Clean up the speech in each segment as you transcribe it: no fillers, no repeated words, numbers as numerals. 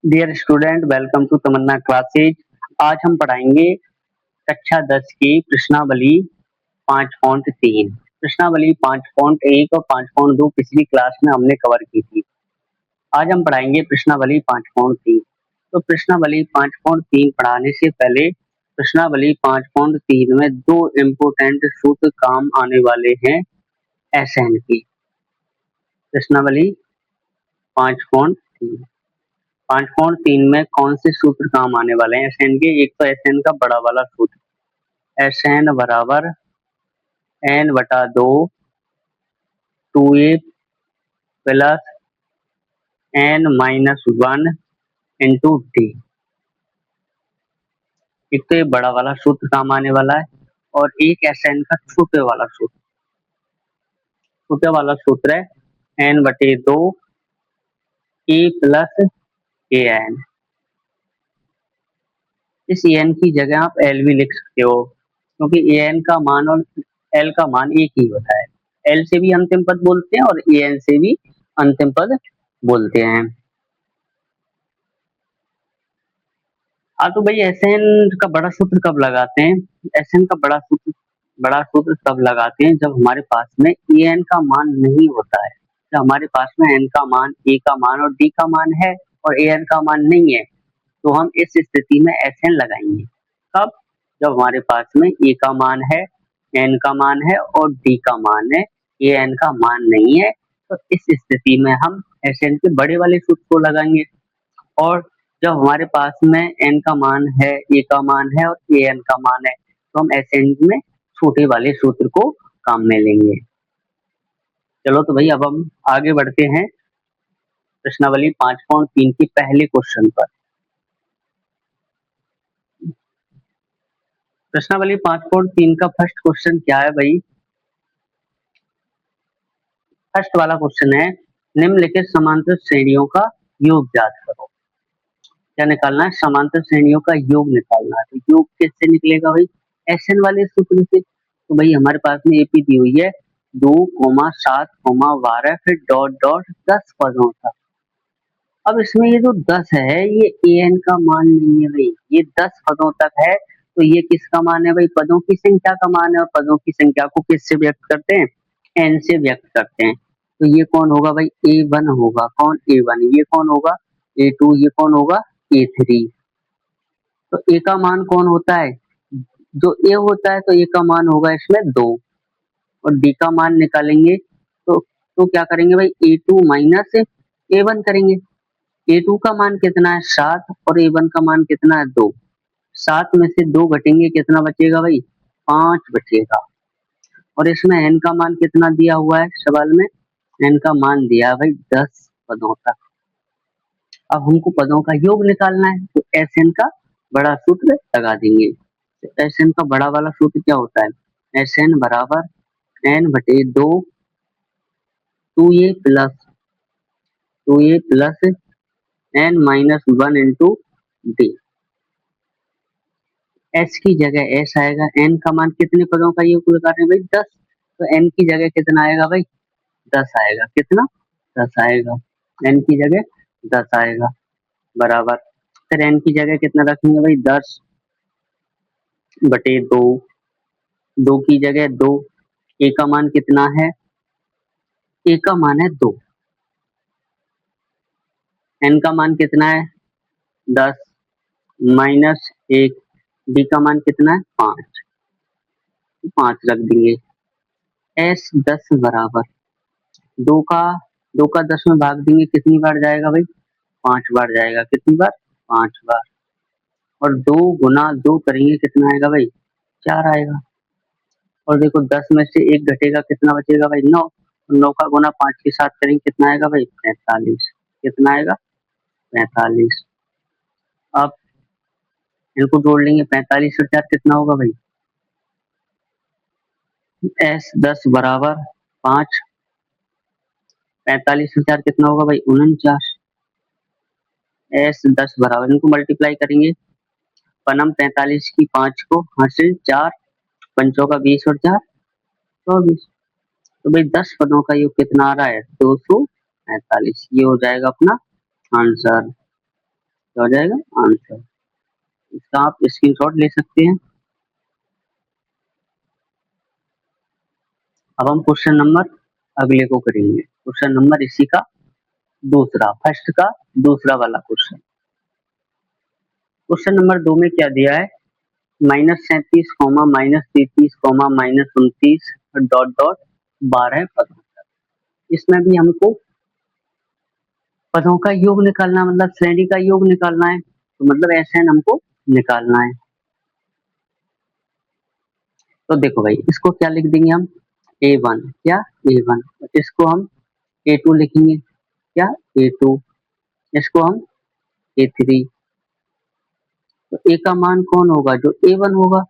Dear student, welcome to Tamanna classes. आज हम पढ़ाएंगे कक्षा 10 की प्रश्नावली 5.3। प्रश्नावली 5.1 और 5.2 पिछली क्लास में हमने कवर की थी। आज हम पढ़ाएंगे प्रश्नावली 5.3। तो प्रश्नावली 5.3 पढ़ाने से पहले प्रश्नावली 5.3 में दो इम्पोर्टेंट सूत्र काम आने वाले हैं एसएन की। प्रश्नावली 5.3 5.3 में कौन से सूत्र काम आने वाले हैं एसएन के? एक तो एसएन का बड़ा वाला सूत्र, एसएन बराबर एन बटा दो two a plus N minus one into d. एक तो ये बड़ा वाला सूत्र काम आने वाला है और एक एसएन का छोटे वाला सूत्र। छोटे वाला सूत्र है एन बटे दो ए प्लस ए एन। इस ए एन की जगह आप एल भी लिख सकते हो, क्योंकि ए एन का मान और एल का मान एक ही होता है। एल से भी अंतिम पद बोलते हैं और ए एन से भी अंतिम पद बोलते हैं। हाँ तो भाई एसएन का बड़ा सूत्र कब लगाते हैं? एसएन का बड़ा सूत्र तब लगाते हैं जब हमारे पास में ए एन का मान नहीं होता है। जब हमारे पास में एन का मान, ए का मान और डी का मान है और ए एन का मान नहीं है, तो हम इस स्थिति में एसएन लगाएंगे। कब? जब हमारे पास में ए का मान है, एन का मान है और डी का मान है, ए एन का मान नहीं है, तो इस स्थिति में हम एसएन के बड़े वाले सूत्र को लगाएंगे। और जब हमारे पास में एन का मान है, ए का मान है और ए एन का मान है, तो हम एसएन में छोटे वाले सूत्र को काम में लेंगे। चलो तो भाई अब हम आगे बढ़ते हैं प्रश्नावली 5.3 के पहले क्वेश्चन पर। प्रश्नावली 5.3 का फर्स्ट क्वेश्चन क्या है भाई? फर्स्ट वाला क्वेश्चन है, निम्नलिखित समांतर श्रेणियों का योग ज्ञात करो। क्या निकालना है? समांतर श्रेणियों का योग निकालना है। तो योग किससे निकलेगा भाई? एसएन वाले सूत्र से। तो भाई हमारे पास में एपी दी हुई है 2,7,12 फिर डॉट डॉट 10 पदों तक। अब इसमें ये जो 10 है ये ए एन का मान नहीं है भाई, ये 10 पदों तक है। तो ये किसका मान है भाई? पदों की संख्या का मान है। और पदों की संख्या को किससे व्यक्त करते हैं? एन से व्यक्त करते हैं। तो ये कौन होगा भाई? ए वन होगा। कौन? ए वन। ये कौन होगा? ए टू। ये कौन होगा? ए थ्री। तो ए का मान कौन होता है? जो ए होता है तो ए का मान होगा इसमें दो। और डी का मान निकालेंगे तो क्या करेंगे भाई? ए टू माइनस ए वन करेंगे। ए टू का मान कितना है? 7 और ए वन का मान कितना है? 2। 7 में से 2 घटेंगे, कितना बचेगा भाई? 5 बचेगा। और इसमें एन का मान कितना दिया हुआ है सवाल में? एन का मान दिया है भाई 10 पदों तक। अब हमको पदों का योग निकालना है, तो एस एन का बड़ा सूत्र लगा देंगे। तो एस एन का बड़ा वाला सूत्र क्या होता है? एस एन बराबर एन बटे दो two a plus N minus one into d. S की जगह एस आएगा। एन का मान कितने पदों का योग लगा रहे हैं भाई? 10। तो एन की जगह कितना आएगा भाई? 10 आएगा। कितना? 10 आएगा। एन की जगह 10 आएगा बराबर। फिर एन की जगह कितना रखेंगे भाई? 10 बटे दो। दो की जगह दो। ए का मान कितना है? ए का मान है 2। एन का मान कितना है? 10 माइनस 1। डी का मान कितना है? 5। 5 रख देंगे। एस 10 बराबर दो का 10 में भाग देंगे, कितनी बार जाएगा भाई? 5 बार जाएगा। कितनी बार? 5 बार। और 2 गुना 2 करेंगे, कितना आएगा भाई? 4 आएगा। और देखो 10 में से 1 घटेगा, कितना बचेगा भाई? 9। 9 का गुना 5 के साथ करेंगे, कितना आएगा भाई? 45। कितना आएगा? 45। अब इनको जोड़ लेंगे, 45 और 4 कितना होगा भाई? एस 10 बराबर 5। 45 और 4 कितना होगा भाई? 49। एस 10 बराबर, इनको मल्टीप्लाई करेंगे। पनम 45 की 5 को हासिल 4, पंचों का 20 और 4 24। तो भाई 10 पदों का योग कितना आ रहा है? 245। ये हो जाएगा अपना आंसर। क्या हो जाएगा आंसर। इसका आप स्क्रीनशॉट ले सकते हैं। अब हम क्वेश्चन नंबर अगले को करेंगे, क्वेश्चन नंबर इसी का दूसरा, फर्स्ट का दूसरा वाला क्वेश्चन। क्वेश्चन नंबर 2 में क्या दिया है, -37, -33, -29 डॉट डॉट 12 पदों तक। इसमें भी हमको पदों का योग निकालना, मतलब श्रेणी का योग निकालना है, तो मतलब एसएन हमको निकालना है। तो देखो भाई, इसको क्या लिख देंगे हम, A1, क्या A1, इसको हम A2 लिखेंगे, क्या A2, इसको हम A3। तो ए का मान कौन होगा, जो A1 होगा।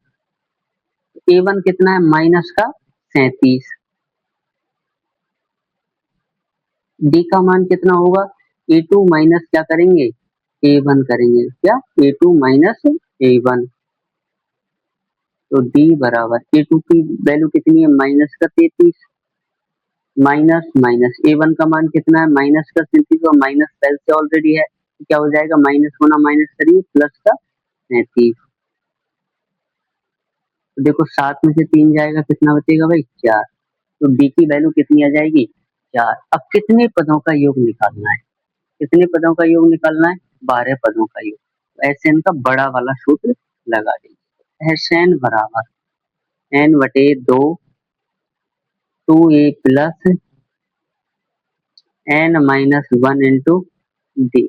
A1 कितना है, माइनस का 37। डी का मान कितना होगा, A2 माइनस क्या करेंगे, A1 करेंगे, क्या A2 माइनस A1। तो डी बराबर A2 की वैल्यू कितनी है, माइनस का 33, माइनस माइनस A1 का मान कितना है, माइनस का 37, और माइनस पहले से ऑलरेडी है, तो क्या हो जाएगा, माइनस होना माइनस करिए, प्लस का 37। तो देखो 7 में से 3 जाएगा, कितना बचेगा भाई, 4। तो डी की वैल्यू कितनी आ जाएगी, 4। अब कितने पदों का योग निकालना है, कितने पदों का योग निकालना है, 12 पदों का योग। तो एसएन का बड़ा वाला सूत्र लगा दीजिए, एसएन बराबर n/2 2a plus n-1 into d.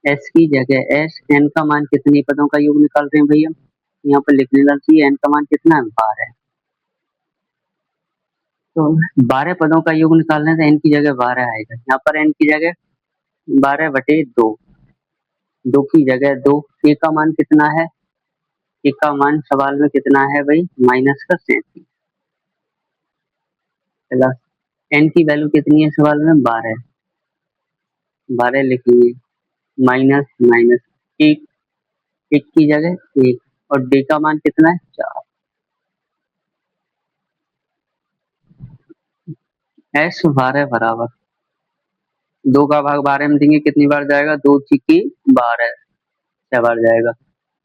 S की जगह एस, एन का मान कितने पदों का योग निकाल रहे हैं भैया, यहाँ पर लिखने लग चाहिए, एन का मान कितना है, 12। तो 12 पदों का योग निकालने से एन की जगह 12 आएगा, यहाँ पर एन की जगह 12/2, 2 की जगह 2। ए का मान कितना है, ए का मान सवाल में कितना है भाई, माइनस का 37, प्लस एन की वैल्यू कितनी है सवाल में, 12, 12 लिखेंगे, माइनस माइनस, एक, एक की जगह एक, और डी का मान कितना है, 4। एस 12 बराबर 2 का भाग 12 में देंगे, कितनी बार जाएगा, 2 की 12, 6 बार जाएगा।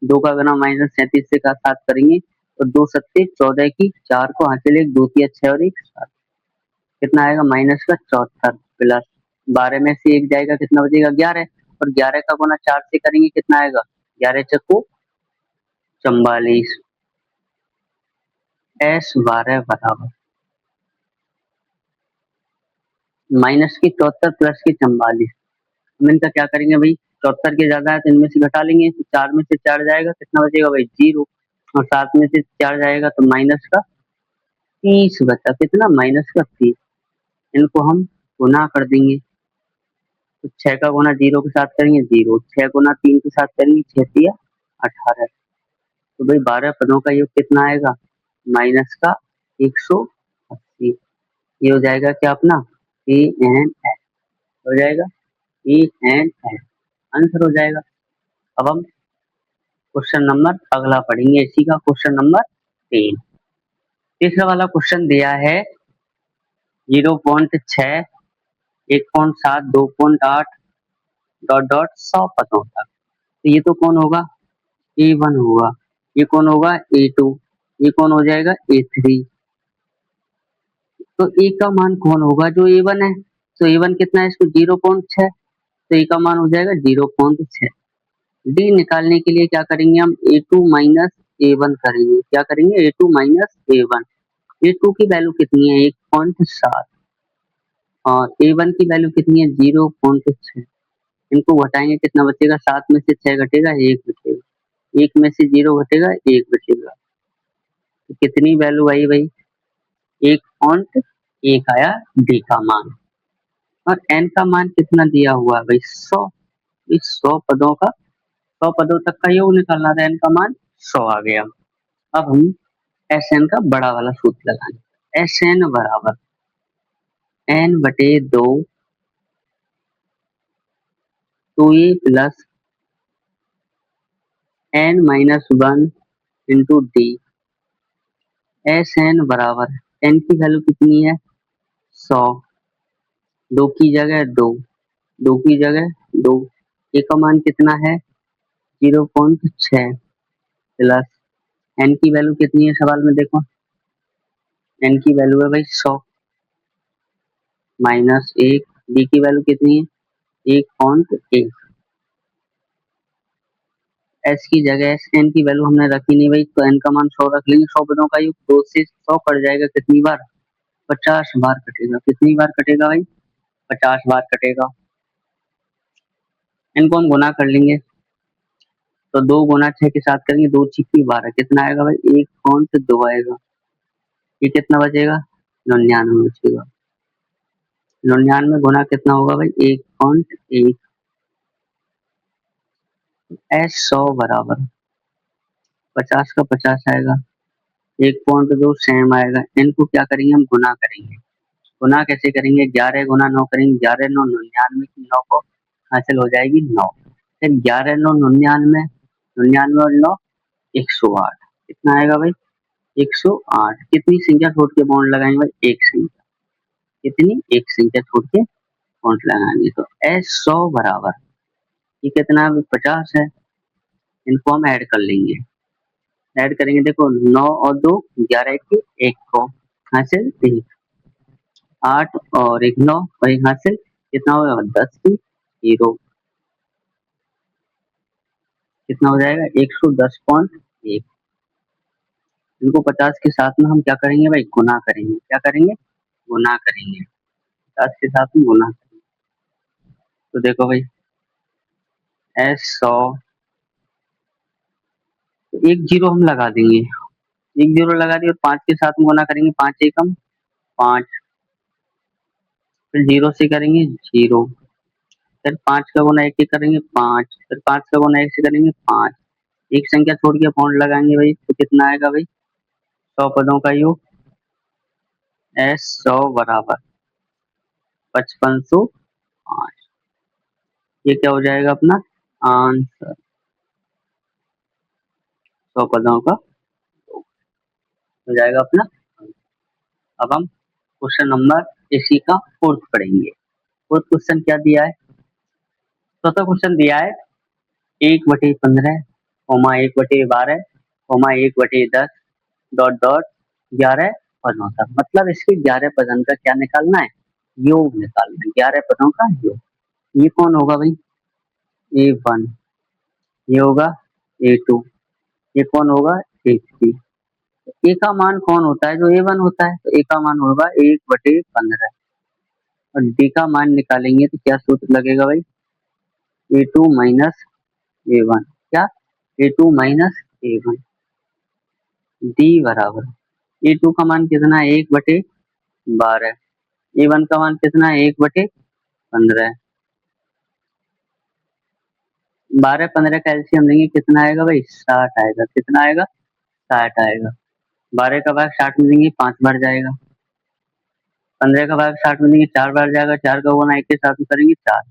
2 का गुना -37 से का 7 करेंगे, और 2 सत्ते 14 की, 4 को हाथ से ले, 2 तिया 6 और 1 7, कितना आएगा, माइनस का 74, प्लस 12 में से 1 जाएगा, कितना बचेगा, 11, और 11 का गुना 4 से करेंगे, कितना आएगा, 11 चक्कू 44। एस 12 बराबर माइनस की 74 प्लस की 44। हम इनका क्या करेंगे भाई, 74 के ज्यादा है तो इनमें से घटा लेंगे, तो 4 में से 4 जाएगा, कितना बचेगा भाई, 0, और 7 में से 4 जाएगा तो माइनस का 30 बचा, कितना, माइनस का 30। इनको हम गुना कर देंगे, तो 6 का गुना 0 के साथ करेंगे 0, 6 गुना 3 के साथ करेंगे 6 तिया 18। तो भाई 12 पदों का योग कितना आएगा, माइनस का 180। ये हो जाएगा क्या अपना, ए एन एस हो जाएगा, ए एन एस आंसर हो जाएगा। अब हम क्वेश्चन नंबर अगला पढ़ेंगे, इसी का क्वेश्चन नंबर 3। तीसरा वाला क्वेश्चन दिया है 0.6, 1.7, 2.8 डॉट डॉट 100 पदों तक। तो ये तो कौन होगा, A1 होगा, ये कौन होगा, A2, ये कौन हो जाएगा, A3। तो ए का मान कौन होगा, जो A1 है। तो A1 कितना है, इसको 0.6, तो ए का मान हो जाएगा 0.6। डी निकालने के लिए क्या करेंगे हम, A2 माइनस A1 करेंगे, क्या करेंगे, A2 माइनस A1। A2 की वैल्यू कितनी है, 1.7, और A1 की वैल्यू कितनी है, 0.6। इनको घटाएंगे, कितना बचेगा, 7 में से 6 घटेगा, 1 बचेगा, 1 में से 0 घटेगा, 1 बचेगा। तो कितनी वैल्यू आई भाई, 1.1 आया डी का मान। और एन का मान कितना दिया हुआ है भाई, 100। इस 100 पदों का, 100 पदों तक का योग निकालना था, एन का मान 100 आ गया। अब हम एस एन का बड़ा वाला सूत्र लगाएंगे, एस एन बराबर n/2 2a plus n-1 into d. S n बराबर, एन की वैल्यू कितनी है, 100, 2 की जगह 2, 2 की जगह 2, ए का मान कितना है 0.6 प्लस एन की वैल्यू कितनी है सवाल में देखो, एन की वैल्यू है भाई 100 माइनस 1, डी की वैल्यू कितनी है 1.1, एस की जगह एस एन की वैल्यू हमने रखी नहीं भाई, तो एन का मान 100 रख लेंगे। 100 पदों का योग 2 से 100 कट जाएगा कितनी बार 50 बार कटेगा, कितनी बार कटेगा भाई 50 बार कटेगा। इनको हम गुना कर लेंगे, तो 2 गुना 6 के साथ करेंगे, 2 छिक्की 12, कितना आएगा भाई 1.2 आएगा। ये कितना बचेगा 99 बचेगा, 99 गुना कितना होगा भाई 1.1, एस 100 बराबर 50 का 50 आएगा, 1.2 सेम आएगा। इनको क्या करेंगे हम गुना करेंगे, गुना कैसे करेंगे 11 गुना 9 करेंगे, 11 9 99 की 9 को हासिल हो जाएगी 9, फिर 11 9 99, 99 और 9 108, कितना आएगा भाई 108। कितनी संख्या छोड़ के बॉन्ड लगाएंगे भाई एक संख्या, कितनी एक संख्या छोड़ के बॉन्ड लगाएंगे, तो एस 100 बराबर ये कितना है 50 है। इनको हम ऐड कर लेंगे, ऐड करेंगे देखो 9 और 2 11 के 1 को हासिल 1, 8 और 1 9 और 1 हासिल कितना होगा 10 की 0, कितना हो जाएगा 110.1। इनको 50 के साथ में हम क्या करेंगे भाई गुना करेंगे, क्या करेंगे गुना करेंगे, 50 के साथ में गुना करेंगे। तो देखो भाई एस 100, तो एक जीरो हम लगा देंगे, एक जीरो लगा दिए और 5 के साथ में गुना करेंगे, 5 एकम 5, फिर जीरो से करेंगे जीरो, फिर 5 का गुना एक से करेंगे 5, फिर 5 का गुना एक से करेंगे 5, एक संख्या छोड़ के पॉइंट लगाएंगे भाई, तो कितना आएगा भाई 100 पदों का योग एस 100 बराबर 5505। ये क्या हो जाएगा अपना आंसर, 100 पदों का हो जाएगा अपना। अब हम क्वेश्चन नंबर इसी का फोर्थ पढ़ेंगे। फोर्थ क्वेश्चन क्या दिया है, चौथा क्वेश्चन दिया है 1/15 कोमा 1/12 कोमा 1/10 डॉट डॉट 11 पदों तक, मतलब इसके 11 पदों का क्या निकालना है योग निकालना है, 11 पदों का योग। ये कौन होगा भाई A1, ये होगा A2, ये कौन होगा A3। ए का मान कौन होता है जो A1 होता है, तो ए का मान होगा 1/15, और डी का मान निकालेंगे तो क्या सूत्र लगेगा भाई A2 माइनस A1, क्या A2 माइनस A1, डी बराबर A2 का मान कितना है 1/12, A1 का मान कितना है 1/15, 12 15 का एलसीएम लेंगे कितना आएगा भाई 60 आएगा, कितना आएगा 60 आएगा। 12 का भाग 60 में देंगे 5 बार जाएगा, 15 का भाग 60 में देंगे 4 बार जाएगा, 4 का गुना 1 के साथ में करेंगे 4,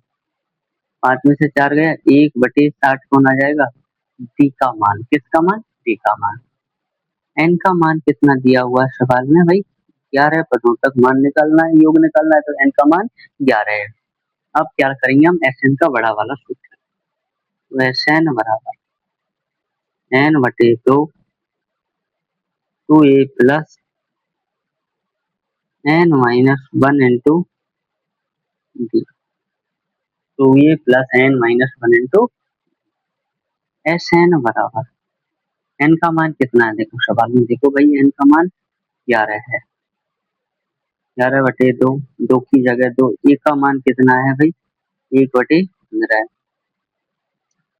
5 में से 4 गया 1/60 कौन आ जाएगा डी का मान, किसका मान डी का मान। एन का मान कितना दिया हुआ है सवाल में भाई 11 पदों तक मान निकालना है, योग निकालना है, तो एन का मान 11 है। अब क्या करेंगे हम एस एन का बड़ा वाला सूत्र, तो एस एन बराबर n/2 2a plus n-1 into d, 2a plus n-1 into s n बराबर एन का मान कितना है, देखो सवाल में देखो भाई एन का मान 11 है, 11/2, 2 की जगह 2, ए का मान कितना है भाई 1/15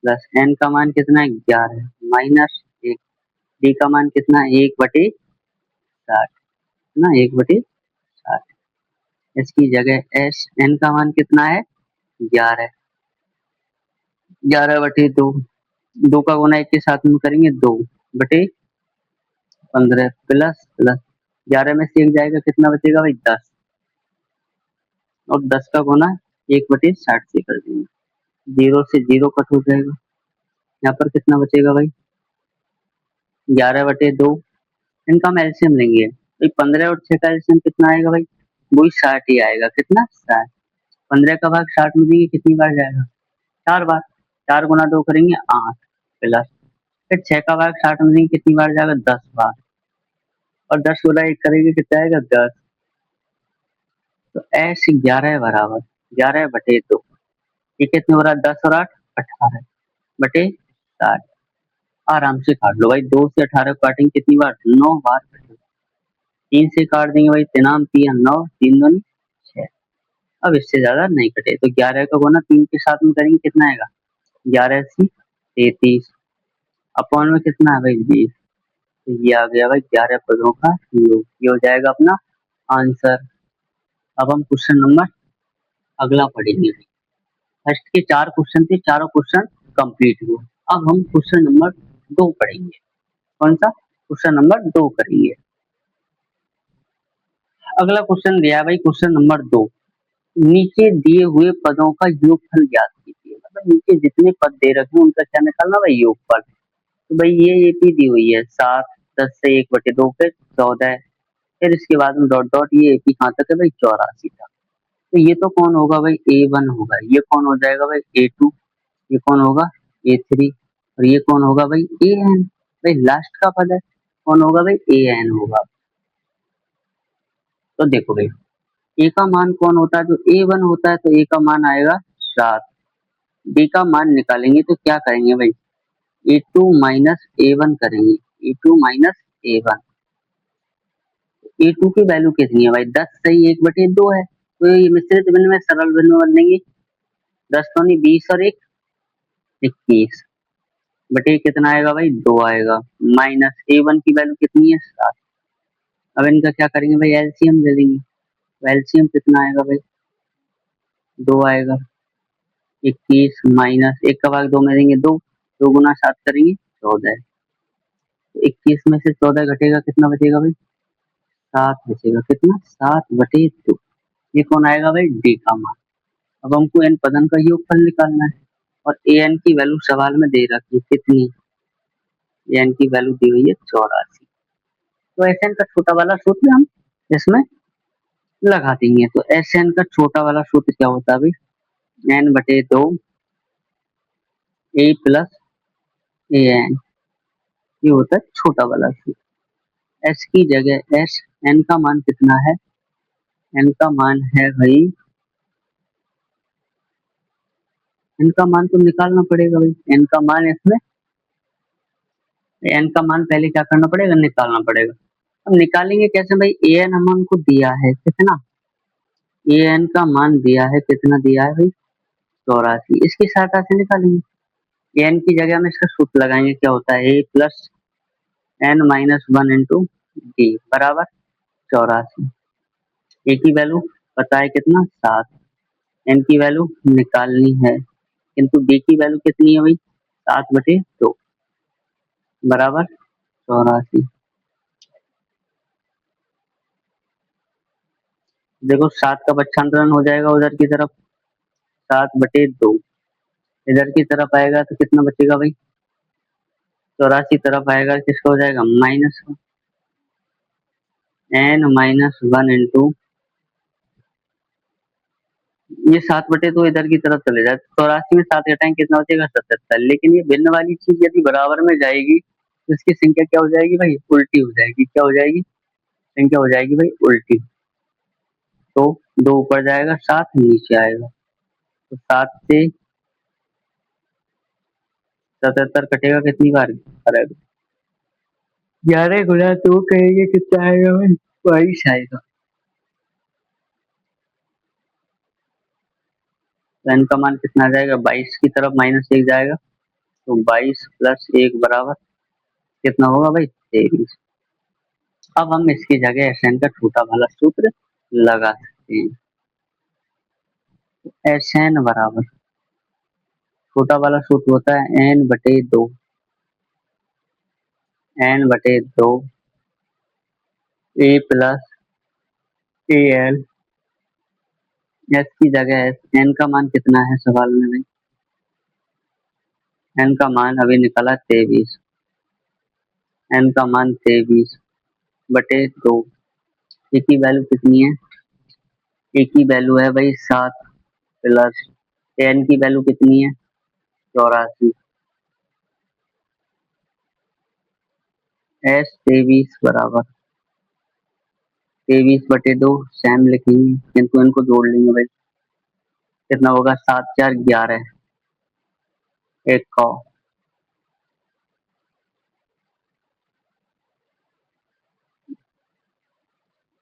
प्लस एन का मान कितना है 11 माइनस 1, डी का मान कितना है 1/60 ना 1/60, इसकी जगह एस एन का मान कितना है 11, 11/2, 2 का गुना 1 के साथ में करेंगे 2/15 प्लस प्लस 11 में से 1 जाएगा कितना बचेगा भाई 10, और 10 का गुना 1/60 से कर देंगे, 0 से 0 कट हो जाएगा, यहाँ पर कितना बचेगा भाई 11/2, इनका हम एलसीएम लेंगे भाई, 15 और 6 का एलसीएम कितना आएगा भाई वही 60 ही आएगा, कितना 60, 15 का भाग 60 में देंगे कितनी बार जाएगा 4 बार, 4 गुना 2 करेंगे 8 प्लस फिर 6 का भाग 60 में देंगे कितनी बार जाएगा 10 बार और 10 गुना 1 करेंगे कितना आएगा 10। तो एस 11 बराबर 11/2 ये कितने हो रहा है 10 और 8 18 बटे 60। आराम से काट लो भाई 2 से 18 को काटेंगे कितनी बार 9 बार। 3 से काट देंगे भाई तिनाम 3 9 3 दूनी 6। अब इससे ज्यादा नहीं कटे तो 11 का गुना 3 के साथ में करेंगे कितना आएगा 11 से 33 अपॉन में कितना है भाई 20। तो ये आ गया भाई 11 पदों का योग ये हो जाएगा अपना आंसर। अब हम क्वेश्चन नंबर अगला पढ़ेंगे। फर्स्ट के 4 क्वेश्चन थे चारों क्वेश्चन कंप्लीट हुए। अब हम क्वेश्चन नंबर 2 पढ़ेंगे। कौन सा क्वेश्चन नंबर 2 करेंगे। अगला क्वेश्चन दिया है भाई क्वेश्चन नंबर 2 नीचे दिए हुए पदों का योगफल ज्ञात कीजिए। मतलब नीचे जितने पद दे रखे हैं उनका क्या निकालना भाई योगफल। तो भाई ये एपी दी हुई है 7 10 से 1/2 फिर 14 फिर इसके बाद में डॉट डॉट ये एपी कहाँ तक है भाई 84 तक। तो ये तो कौन होगा भाई A1 होगा ये कौन हो जाएगा भाई A2 ये कौन होगा A3 और ये कौन होगा भाई AN। भाई लास्ट का पद है कौन होगा भाई AN होगा। तो देखो भाई ए का मान कौन होता है जो A1 होता है तो ए का मान आएगा 7। बी का मान निकालेंगे तो क्या करेंगे भाई A2 माइनस A1 करेंगे A2 माइनस A1। A2 की वैल्यू कितनी है भाई 10 सही 1/2 है तो ये मिश्रित भिन्न में सरल भिन्न बनेंगे 10 तो नहीं 20 और 1 21 बटे कितना आएगा भाई 2 आएगा माइनस A1 की वैल्यू कितनी है 7। अब इनका क्या करेंगे भाई एलसीएम ले लेंगे तो एलसीएम कितना आएगा भाई 2 आएगा 21 माइनस 1 का भाग 2 में देंगे 2 2 गुना 7 करेंगे 14। तो 21 में से 14 घटेगा कितना बचेगा भाई 7 बचेगा कितना 7/2। ये कौन आएगा भाई डी का मान। अब हमको एन पदन का योगफल निकालना है और ए एन की वैल्यू सवाल में दे रखी है कितनी ए एन की वैल्यू दी हुई है 84। तो एस एन का छोटा वाला सूत्र हम इसमें लगा देंगे। तो एस एन का छोटा वाला सूत्र क्या होता है भाई n/2 A plus A N ये होता है छोटा वाला सूत्र। एस की जगह एस एन का मान कितना है एन का मान है भाई एन का मान तो निकालना पड़ेगा भाई एन का मान इसमें एन का मान पहले क्या करना पड़ेगा निकालना पड़ेगा। अब निकालेंगे कैसे भाई ए एन हम हमको दिया है कितना ए एन का मान दिया है कितना दिया है भाई 84 इसकी सहायता से निकालेंगे। ए एन की जगह में इसका सूत्र लगाएंगे क्या होता है A plus N minus 1 into D बराबर 84। ए की वैल्यू पता है कितना 7 एन की वैल्यू निकालनी है किंतु डी की वैल्यू कितनी है भाई 7/2 बराबर 84। देखो 7 का बच्छांतरण हो जाएगा उधर की तरफ 7/2 इधर की तरफ आएगा तो कितना बचेगा भाई 84 तरफ आएगा किसका हो जाएगा माइनस एन माइनस 1 इंटू ये 7/2 इधर की तरफ चले जाए 84 में 7 घटाएंगे कितना बचेगा 77। लेकिन ये भिन्न वाली चीज यदि बराबर में जाएगी तो इसकी संख्या क्या हो जाएगी भाई उल्टी हो जाएगी क्या हो जाएगी संख्या हो जाएगी भाई उल्टी। तो 2 ऊपर जाएगा 7 नीचे आएगा तो 7 से 77 कटेगा कितनी बार करेगा 11 गुना 2 कहेंगे कितना आएगा भाई 22 आएगा। तो n का मान कितना आ जाएगा 22 की तरफ -1 जाएगा तो 22 प्लस 1 बराबर कितना होगा भाई 23। अब हम इसकी जगह एस एन का छोटा वाला सूत्र लगा सकते हैं। एस एन बराबर छोटा वाला सूत्र होता है n/2 A plus A L S की जगह एन का मान कितना है सवाल में भाई एन का मान अभी निकाला 23 एन का मान 23/2 ए की वैल्यू कितनी है ए की वैल्यू है भाई 7 प्लस एन की वैल्यू कितनी है 84। एस 23 बराबर 23/2 सेम लिखेंगे, किंतु इनको जोड़ लेंगे भाई। कितना होगा? 7 4 11, एक का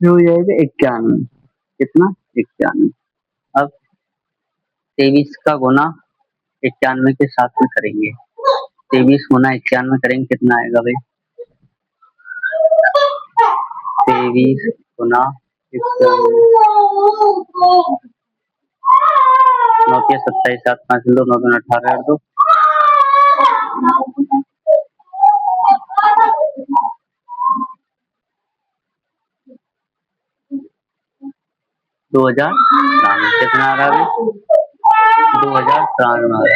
हो जाएगा 91। कितना? 91। अब 23 का गुना 91 के साथ में करेंगे। 23 गुना 91 करेंगे, कितना आएगा भाई? 23 गुना 91, 9 के 27, 7 5 लो, 9 2 18 और 2 2093। कितना आ रहा है भाई? 2093 आ रहा है।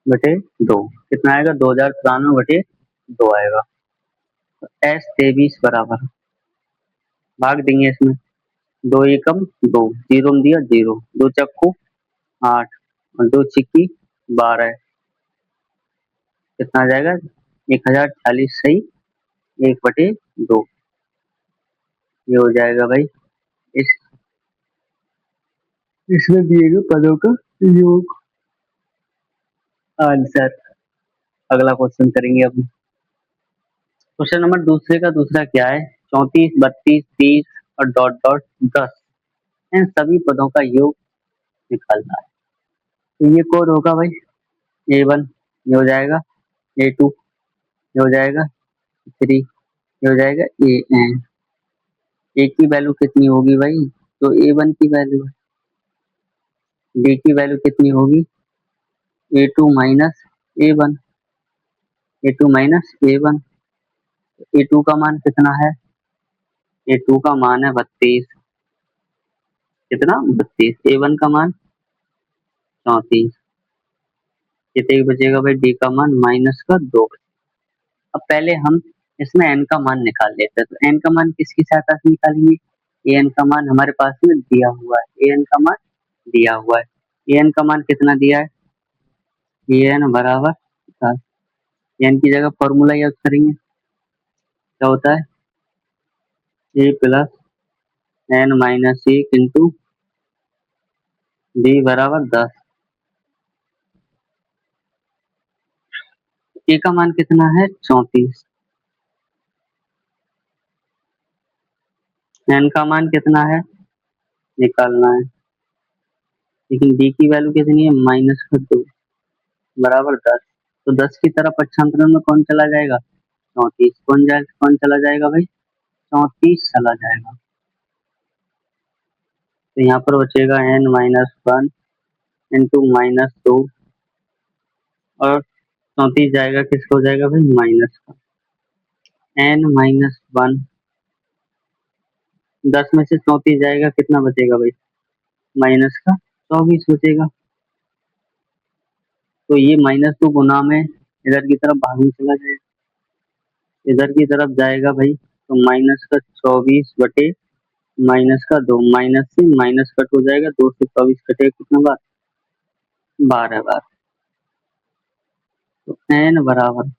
बटे 2 कितना आएगा? 2093/2 आएगा। तो एस 23 बराबर भाग देंगे इसमें, 2 एकम 2, जीरो में दिया 0, 2 चक्कू 8 और 2 छिक्की 12। कितना आ जाएगा? 1046 सही, 1/2। ये हो जाएगा भाई इस इसमें दिए गए पदों का योग। आंसर। अगला क्वेश्चन करेंगे अब। क्वेश्चन नंबर दूसरे का दूसरा क्या है? 34 32 30 और डॉट डॉट 10, इन सभी पदों का योग निकालना है। तो ये कोड होगा भाई A1, ये हो जाएगा A2, ये हो जाएगा 3, ये हो जाएगा AN। ए की वैल्यू कितनी होगी भाई? तो A1 की वैल्यू है। डी की वैल्यू कितनी होगी? A2 minus A1, A2 minus A1। A2 का मान कितना है? A2 का मान है 32। कितना? 32। A1 का मान 34। कितने बचेगा भाई? डी का मान -2। अब पहले हम इसमें एन का मान निकाल लेते हैं। तो एन का मान किसकी सहायता से निकालेंगे? ए एन का मान हमारे पास में दिया हुआ है। ए एन का मान दिया हुआ है। ए एन का मान कितना दिया है? ए एन बराबर 10। एन की जगह फॉर्मूला यूज करेंगे, क्या होता है? A plus N minus 1 into D बराबर 10। ए का मान कितना है? 34। एन का मान कितना है? निकालना है, लेकिन डी की वैल्यू कितनी है? -2 बराबर 10। तो 10 की तरफ पक्षांतरण में कौन चला जाएगा? 34। कौन चला जाएगा भाई? 34 चला जाएगा। तो यहाँ पर बचेगा n-1 इंटू -2, और 34 जाएगा किसको हो जाएगा भाई? माइनस का। n-1, 10 में से 34 जाएगा, कितना बचेगा भाई? माइनस का 24 बचेगा। तो ये -2 गुना में इधर की तरफ भाग में चला जाएगा, इधर की तरफ जाएगा भाई, तो माइनस का 24/-2, माइनस से माइनस कट हो जाएगा, 2 से 24 कटेगा कितना बार? 12 बार। तो n बराबर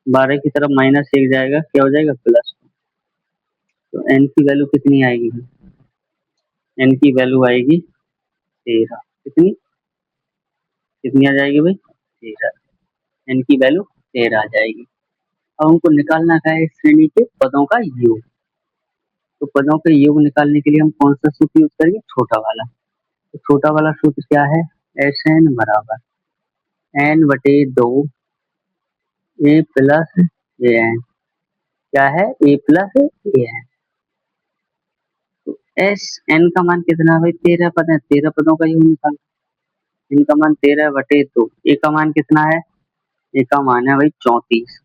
12 की तरफ -1 जाएगा, क्या हो जाएगा? प्लस। तो n की वैल्यू कितनी आएगी? n की वैल्यू आएगी 13। कितनी कितनी आ जाएगी भाई? 13। n की वैल्यू 13 आ जाएगी। अब हमको निकालना क्या है? इस श्रेणी के पदों का योग। तो पदों के योग निकालने के लिए हम कौन सा सूत्र यूज करेंगे? छोटा वाला। तो छोटा वाला सूत्र क्या है? एस एन बराबर n/2 A plus A N. क्या है? A plus A N. तो एस एन का मान कितना है भाई? 13 पद है, 13 पदों का योग निकाल। इनका मान 13/2। ए का मान कितना है? ए का मान है भाई 34,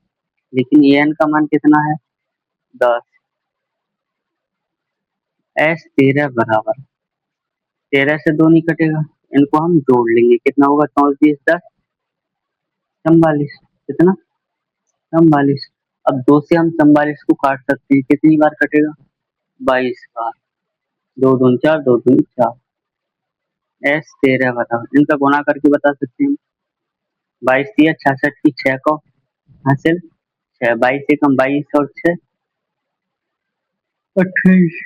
लेकिन ए एन का मान कितना है? 10। एस 13 बराबर 13 से 2 नहीं कटेगा, इनको हम जोड़ लेंगे। कितना होगा? 34 10 44। कितना? 44। अब 2 से हम 44 को काट सकते हैं, कितनी बार कटेगा? 22 बार। 2 दूनी 4, 2 दूनी 4। एस 13 बराबर, इनका गुणा करके बता सकते हैं। 22 दिया 66 की 6 को हासिल 6, 22 से कम 22 और 6 28।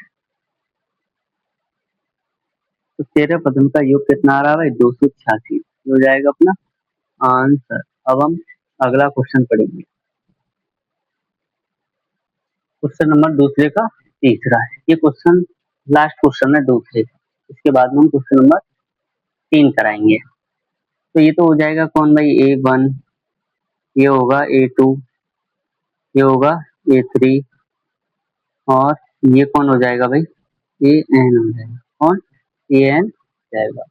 तो 13 पदों का योग कितना आ रहा है भाई? 286 हो जाएगा अपना आंसर। अब हम अगला क्वेश्चन पढ़ेंगे। क्वेश्चन नंबर दूसरे का तीसरा है। ये क्वेश्चन लास्ट क्वेश्चन है दूसरे का, इसके बाद में हम क्वेश्चन नंबर 3 कराएंगे। तो ये तो हो जाएगा कौन भाई? A1, ये होगा A2, ये होगा A3 और ये कौन हो जाएगा भाई? AN हो जाएगा। कौन? AN जाएगा।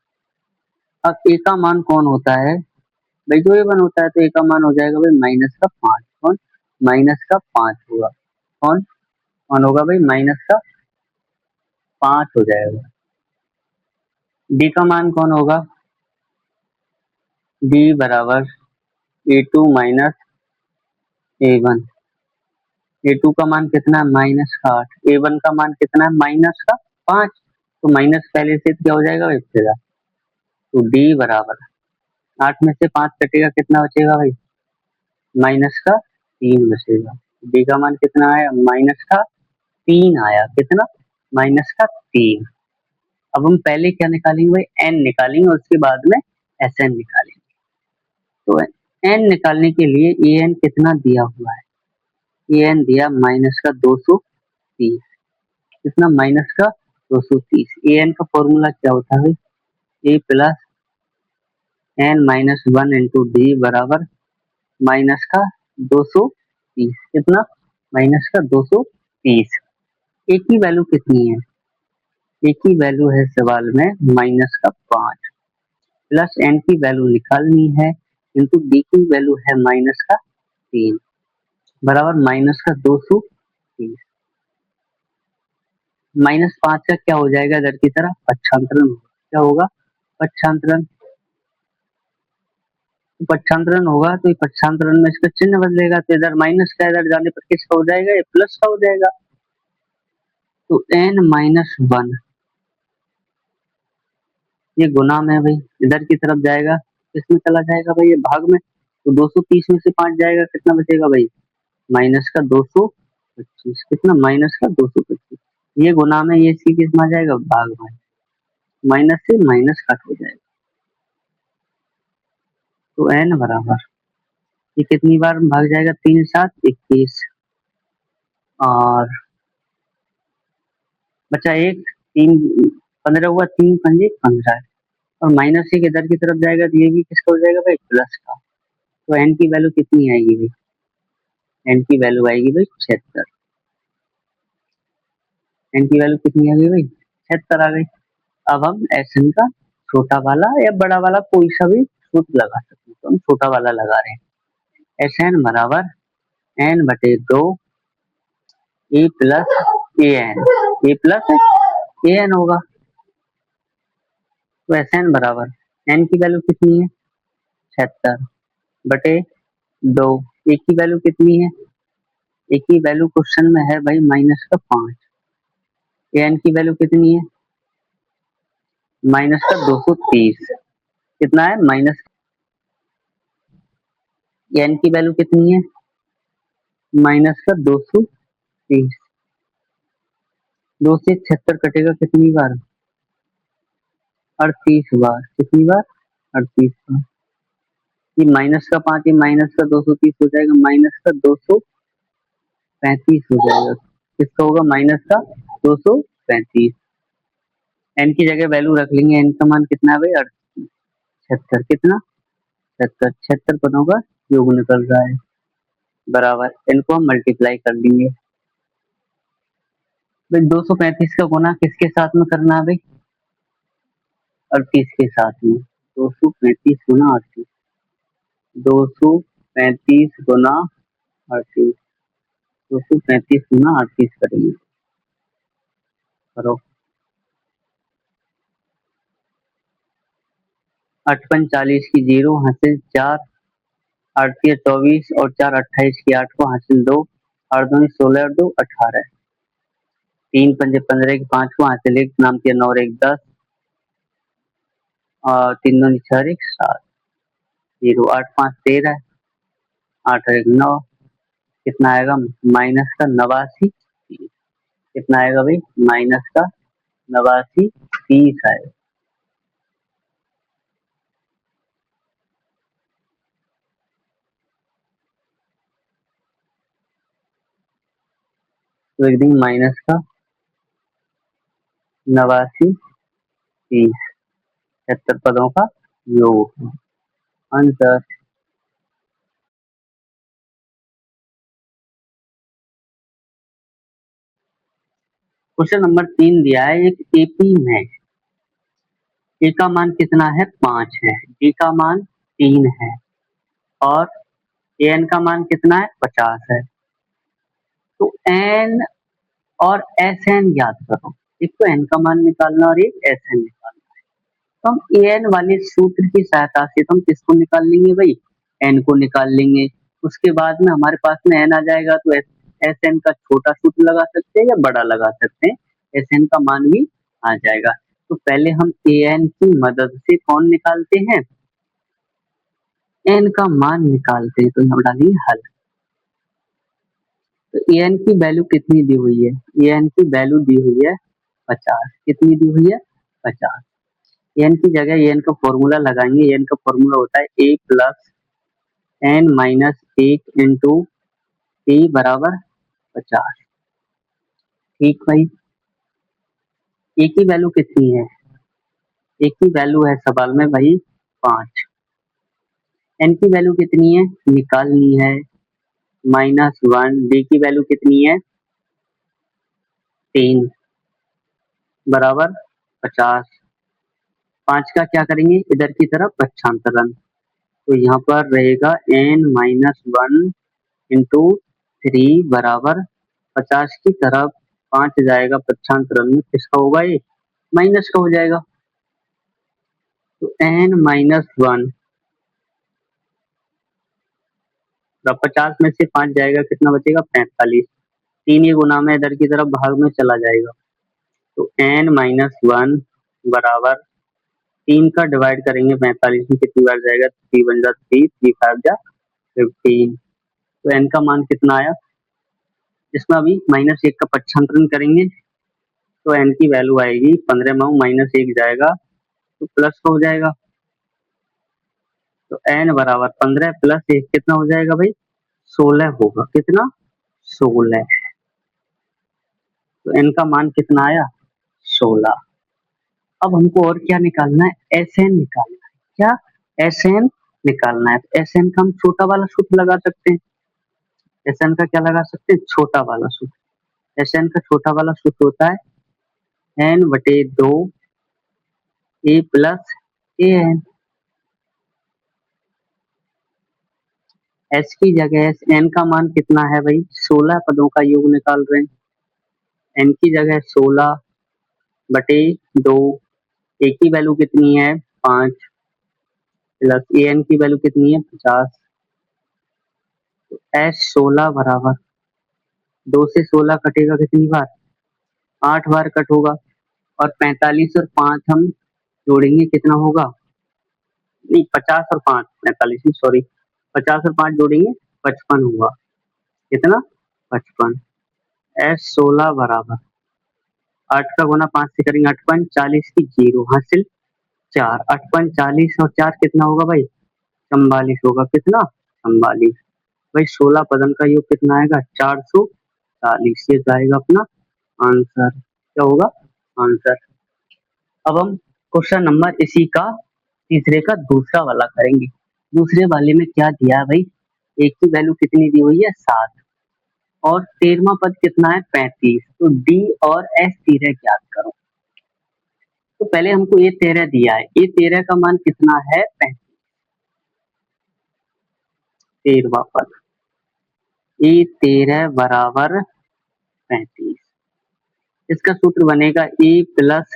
अब A का मान कौन होता है भाई? जो A1 होता है तो A का मान हो जाएगा भाई -5। कौन? -5 होगा। कौन? कौन होगा भाई? -5 हो जाएगा। D का मान कौन होगा? D बराबर A2 माइनस A1। A2 का मान कितना है? -8। A1 का मान कितना है? -5। तो माइनस पहले से क्या हो जाएगा भाई? बचेगा। तो D बराबर 8 में से 5 कटेगा, कितना बचेगा भाई? -3 बचेगा। D का मान कितना आया? -3 आया। कितना? -3। अब हम पहले क्या निकालेंगे भाई? N निकालेंगे और उसके बाद में SN निकालेंगे। तो N निकालने के लिए AN कितना दिया हुआ है? AN दिया -230। कितना? -230। AN का फॉर्मूला क्या होता है? A plus N-1 into D बराबर -230। कितना? -230। ए की वैल्यू कितनी है? ए की वैल्यू है सवाल में -5, प्लस एन की वैल्यू निकालनी है, किंतु डी की वैल्यू है -3 बराबर -230। -5 का क्या हो जाएगा? इधर की तरफ पक्षांतरण होगा। क्या होगा? पक्षांतरण। पक्षांतरण होगा तो पक्षांतरण में इसका चिन्ह बदलेगा, तो इधर माइनस का इधर जाने पर किसका हो जाएगा? ये प्लस का हो जाएगा। तो N-1 ये गुना में भाई इधर की तरफ जाएगा, किसमें चला जाएगा भाई? ये भाग में। तो 230 में से 5 जाएगा, कितना बचेगा भाई? -225। कितना? -225। ये गुना में, ये सी किसमें आ जाएगा? भाग में। माइनस से माइनस कट हो जाएगा। तो N बराबर, ये कितनी बार भाग जाएगा? 3 7 21 और बचा एक। 3 15 हुआ, 3 पंजे 15 और माइनस एक इधर की तरफ जाएगा तो ये भी किसका हो जाएगा भाई? प्लस का। तो एन की वैल्यू कितनी आएगी भाई? एन की वैल्यू आएगी भाई 76। एन की वैल्यू कितनी आ गई भाई? 76 आ गई। अब हम एस एन का छोटा वाला या बड़ा वाला कोई सा भी सूत्र लगा सकते हैं, तो हम छोटा वाला लगा रहे हैं। एस एन बराबर N/2 A plus A N. A plus A N होगा। तो एस एन बराबर एन की वैल्यू कितनी है? 76/2। ए की वैल्यू कितनी है? ए की वैल्यू क्वेश्चन में है भाई -5। एन की वैल्यू कितनी है? -230। कितना है? माइनस। एन की वैल्यू कितनी है? -230। 2 से 76 कटेगा कितनी बार? 38 बार। कितनी बार? 38 बार। ये -5, ये -230 हो जाएगा, -235 हो जाएगा। किसका होगा? -235। एन की जगह वैल्यू रख लेंगे। एन का मान कितना है भाई? 76। कितना? 76। 76 पदों का योग निकल रहा है बराबर, इनको हम मल्टीप्लाई कर लेंगे भाई। 235 का गुना किसके साथ में करना है भाई? 38 के साथ में। 235 गुना 38। 235 गुना 38। 235 गुना 38 करेंगे। करो। 8 × 40 की 0 हासिल 4। 8 तिया 24 और 4 28 की 8 को हासिल 2, 8 दूनी 16 और 2 18, 3 पंजे 15 की 5 को हासिल 1, नाम तिया 9 और 1 10, और 3 दूनी 6 और 1 7, 0 8 5 13, 8 और 1 9, कितना आएगा माइनस का 89, कितना आएगा भाई माइनस का 89 30 आएगा। तो एक दिन माइनस का 89 30 76 पदों का योग। आंसर। क्वेश्चन नंबर 3 दिया है, एक एपी में ए का मान कितना है 5 है, बी का मान 3 है और एन का मान कितना है 50 है। तो एन और एस एन ज्ञात करो। एक तो एन का मान निकालना और एक एस एन निकालना। तो हम ए एन वाले सूत्र की सहायता से तो हम किसको निकाल लेंगे भाई, एन को निकाल लेंगे। उसके बाद में हमारे पास में एन आ जाएगा तो एस एन का छोटा सूत्र लगा सकते हैं या बड़ा लगा सकते हैं, एस एन का मान भी आ जाएगा। तो पहले हम ए एन की मदद से कौन निकालते हैं, एन का मान निकालते हैं। तो यहाँ डालेंगे हल। तो ए एन की वैल्यू कितनी दी हुई है, ए एन की वैल्यू दी हुई है 50। कितनी दी हुई है 50। एन की जगह एन का फॉर्मूला लगाएंगे। एन का फॉर्मूला होता है A plus N minus 1 into T बराबर 50। ठीक भाई, ए की वैल्यू कितनी है, ए की वैल्यू है सवाल में भाई 5। एन की वैल्यू कितनी है निकालनी है -1। डी की वैल्यू कितनी है 3 बराबर 50। 5 का क्या करेंगे इधर की तरफ पक्षांतरण। तो यहाँ पर रहेगा n-1 इंटू 3 बराबर 50 की तरफ 5 जाएगा पक्षांतरण में, किसका होगा ये माइनस का हो जाएगा। तो n-1 50 में से 5 जाएगा, कितना बचेगा 45। 3 ये गुना में इधर की तरफ भाग में चला जाएगा। तो n-1 बराबर 3 का डिवाइड करेंगे 45 में, कितनी बार जाएगा 3 बन जा 3, 3 5 जा 15। तो n का मान कितना आया, इसमें अभी -1 का पक्षांतरण करेंगे तो n की वैल्यू आएगी 15 में -1 जाएगा तो प्लस का हो जाएगा। तो n बराबर 15 प्लस 1 कितना हो जाएगा भाई 16 होगा। कितना 16। तो n का मान कितना आया 16। अब हमको और क्या निकालना है, एस एन निकालना है। क्या एस एन निकालना है। तो एस एन का हम छोटा वाला सूत्र लगा सकते हैं। एस एन का क्या लगा सकते हैं छोटा वाला सूत्र। एस एन का छोटा वाला सूत्र होता है n/2 A plus A N. S की जगह एन का मान कितना है भाई 16 पदों का योग निकाल रहे हैं। एन की जगह 16/2, ए की वैल्यू कितनी है 5 प्लस ए एन की वैल्यू कितनी है 50। एस 16 बराबर 2 से 16 कटेगा कितनी बार 8 बार कट होगा। और 45 और 5 हम जोड़ेंगे कितना होगा, नहीं 50 और 5 45 सॉरी 50 और 5 जोड़ेंगे 55 हुआ। कितना 55। एस 16 बराबर 8 का गुना 5 से करेंगे 8 5 40 की 0 हासिल 4। 8 5 40 और 4 कितना होगा भाई 44 होगा। कितना 44। भाई 16 पदन का योग कितना आएगा 440। ये जाएगा अपना आंसर। क्या होगा आंसर। अब हम क्वेश्चन नंबर इसी का तीसरे का दूसरा वाला करेंगे। दूसरे वाले में क्या दिया है भाई, एक की वैल्यू कितनी दी हुई है 7 और 13वां पद कितना है 35। तो डी और एस 13 ज्ञात करो। तो पहले हमको ये 13 दिया है, ये 13 का मान कितना है 35। 13वां पद ये 13 बराबर 35। इसका सूत्र बनेगा ए प्लस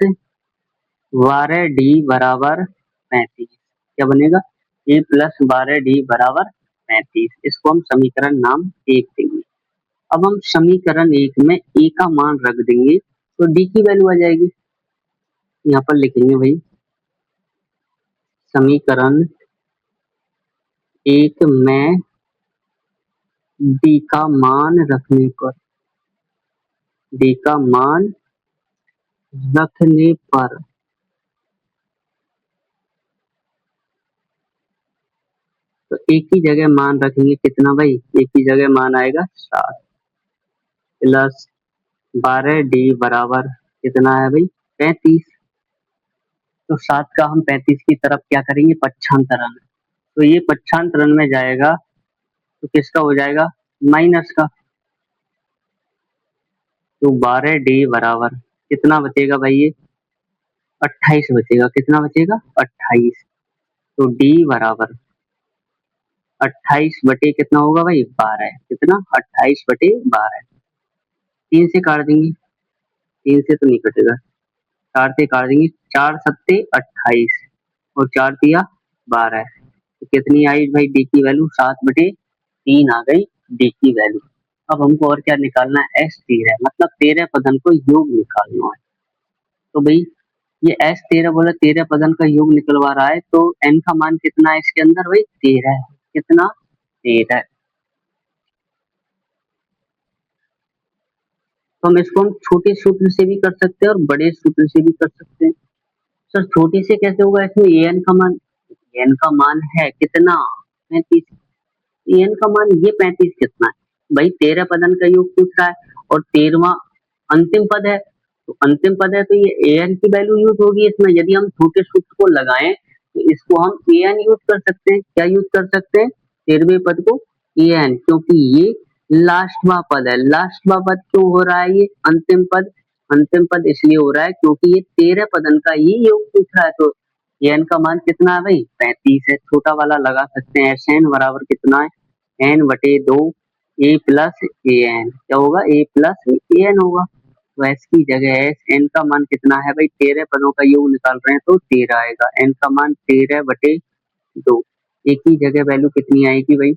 12 डी बराबर 35। क्या बनेगा ए प्लस 12 डी बराबर 35। इसको हम समीकरण नाम 1 देंगे। अब हम समीकरण 1 में ए का मान रख देंगे तो डी की वैल्यू आ जाएगी। यहाँ पर लिखेंगे भाई समीकरण 1 में डी का मान रखने पर, डी का मान रखने पर तो एक की जगह मान रखेंगे कितना भाई, एक की जगह मान आएगा 7 प्लस 12 डी बराबर कितना है भाई 35। तो 7 का हम 35 की तरफ क्या करेंगे पक्षांतरण, तो ये पक्षांतरण में जाएगा तो किसका हो जाएगा माइनस का। तो 12 डी बराबर कितना बचेगा भाई ये 28 बचेगा, कितना बचेगा 28। तो डी बराबर 28 बटे कितना होगा भाई 12, कितना 28 बटे 12। 3 से काट देंगे, 3 से तो नहीं कटेगा, 4 से काट देंगे, 4 सत्ते 28 और 4 दिया 12। तो कितनी आई भाई डी की वैल्यू 7/3 आ गई डी की वैल्यू। अब हमको और क्या निकालना है S13, मतलब 13 पदन को योग निकालना है। तो भाई ये S13 बोला 13 पदन का योग निकलवा रहा है, तो n का मान कितना है इसके अंदर भाई 13 है, कितना 13। तो हम इसको हम छोटे सूत्र से भी कर सकते हैं और बड़े सूत्र से भी कर सकते हैं। सर छोटे से कैसे होगा, इसमें एन का मान, एन का मान है कितना 35, एन का मान ये 35 कितना है भाई 13 पदन का योग पूछ रहा है और 13वां अंतिम पद है, तो अंतिम पद है तो ये एन की वैल्यू यूज होगी इसमें। यदि हम छोटे सूत्र को लगाएं तो इसको हम एन यूज कर सकते हैं, क्या यूज कर सकते हैं 13वें पद को एन, क्योंकि ये लास्टवा पद है। लास्टवा पद क्यों हो रहा है ये अंतिम पद, अंतिम पद इसलिए हो रहा है क्योंकि ये 13 पदन का ही योग पूछ रहा है। तो एन का मान कितना है भाई 35 है, छोटा वाला लगा सकते हैं। एस एन बराबर कितना है n/2 A plus A N, क्या होगा ए प्लस ए एन होगा। तो एस की जगह एस, एन का मान कितना है भाई 13 पदों का योग निकाल रहे हैं तो 13 आएगा, एन का मान 13/2। ए की जगह वैल्यू कितनी आएगी भाई,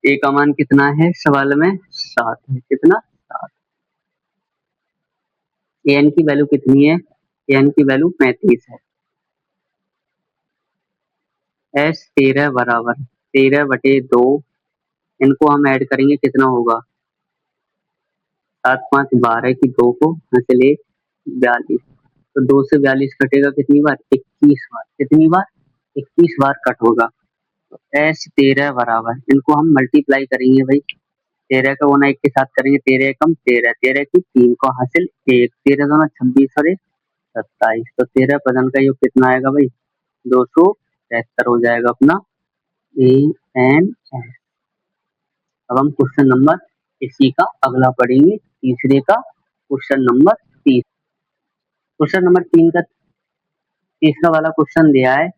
ए का मान कितना है सवाल में 7 है, कितना 7। एन की वैल्यू कितनी है, एन की वैल्यू 35 है। एस 13 बराबर 13/2, इनको हम ऐड करेंगे कितना होगा 7 5 12 की 2 को चलिए 42, तो 2 से 42 कटेगा कितनी बार 21 बार, कितनी बार 21 बार कट होगा। तो एस 13 बराबर इनको हम मल्टीप्लाई करेंगे भाई, 13 का गुना 1 के साथ करेंगे, 13 कम 13, 13 की 3 को हासिल 1, 13 दोनों 26 और 27। तो 13 पदन का योग कितना आएगा भाई 273 हो जाएगा अपना ए एन एस। अब हम क्वेश्चन नंबर इसी का अगला पढ़ेंगे, तीसरे का क्वेश्चन नंबर 30। क्वेश्चन नंबर 3 का तीसरा वाला क्वेश्चन दिया है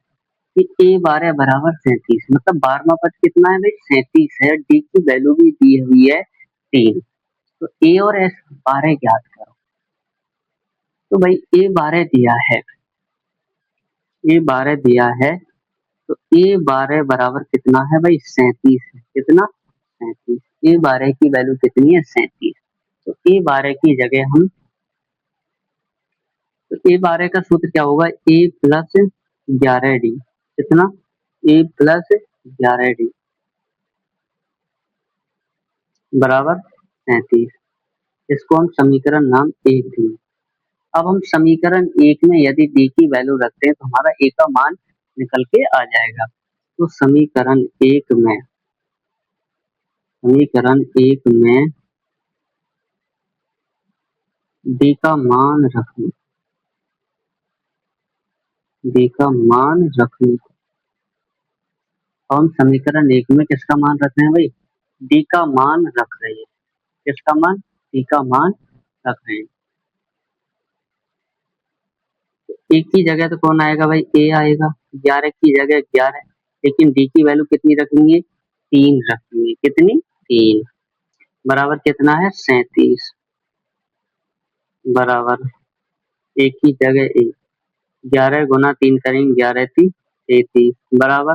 कि a12 बराबर 37, मतलब 12वां पद कितना है भाई 37 है, डी की वैल्यू भी दी हुई है 3। तो ए और एस 12 ज्ञात करो। तो भाई a12 दिया है, a12 दिया है तो a12 बराबर कितना है भाई 37 है, कितना 37। a12 की वैल्यू कितनी है 37। तो a12 की जगह हम, तो a12 का सूत्र क्या होगा a प्लस 11d, कितना a प्लस 11d बराबर 37। इसको हम समीकरण नाम 1 देंगे। अब हम समीकरण 1 में यदि d की वैल्यू रखते हैं तो हमारा a का मान निकल के आ जाएगा। तो समीकरण 1 में, समीकरण 1 में d का मान रखने, d का मान रखने, तो हम समीकरण 1 में किसका मान रख रहे हैं भाई d का मान रख रहे हैं, किसका मान d का मान रख रहे हैं। एक की जगह तो कौन आएगा भाई ए आएगा, 11 की जगह 11, लेकिन डी की वैल्यू कितनी रखेंगे 3 रखेंगे, कितनी 3 बराबर कितना है 37 बराबर एक की जगह एक, 11 गुना 3 करेंगे 11 3 33 बराबर